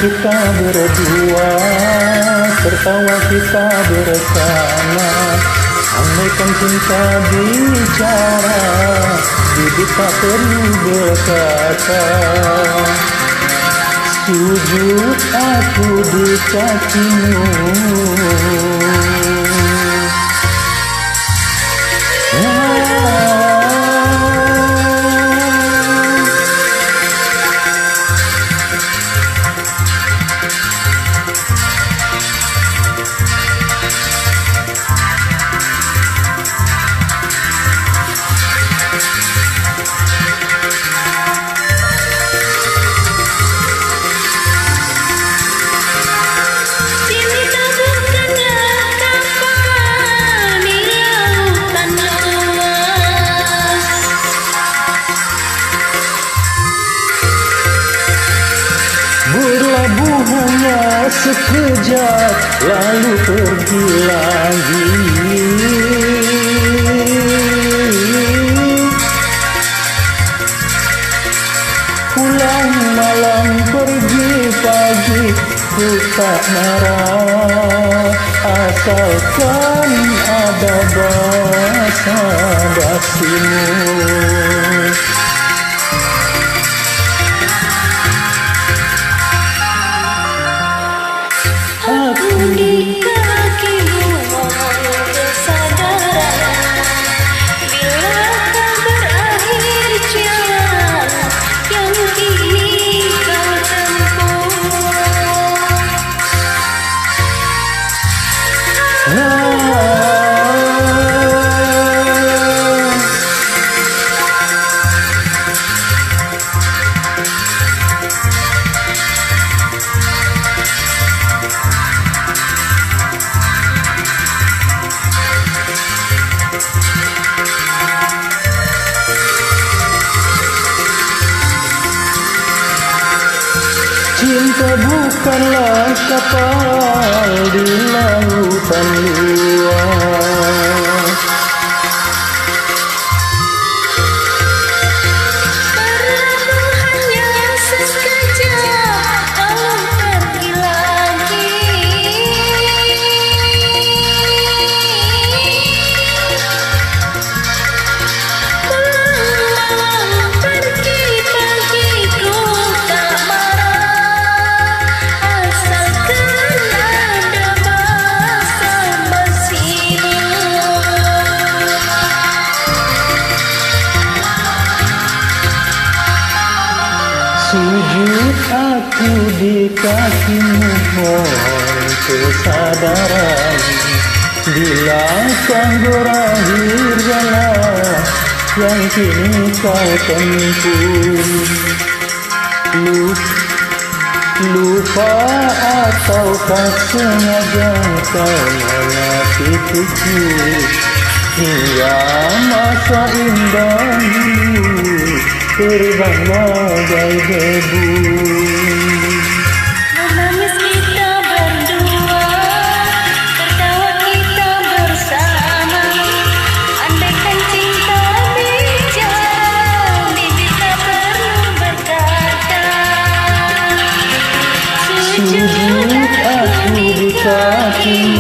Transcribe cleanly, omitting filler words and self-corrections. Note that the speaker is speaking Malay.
kita berdua, tertawa kita bersama. Andaikan cinta bicara, bibir tak perlu berkata. Sujud aku di kakimu, berlabuh hanya sekejap, lalu pergi lagi. Pulang malam pergi pagi, ku tak marah, asalkan ada basa-basimu. Aku di kakimu mohon kesadaran, bila kau berakhir jalan yang kini kau tempuh. Cinta bukanlah kapal di lautan luas. Berlabuh hanya sekejap, lalu pergi lagi. Pulang malam pergi pagi, ku tak marah, asalkan ada basa-basimu. Sujud aku di kakimu mohon kesadaran, bila kau berakhir jalan yang kini kau tempuh. Lupa ataukah sengaja kau menyakitiku, hingga masa indah ini terbang bagai debu. Menangis kita berdua, tertawa kita bersama. Andaikan cinta bicara, bibir tak perlu berkata. Sujud aku di kakimu,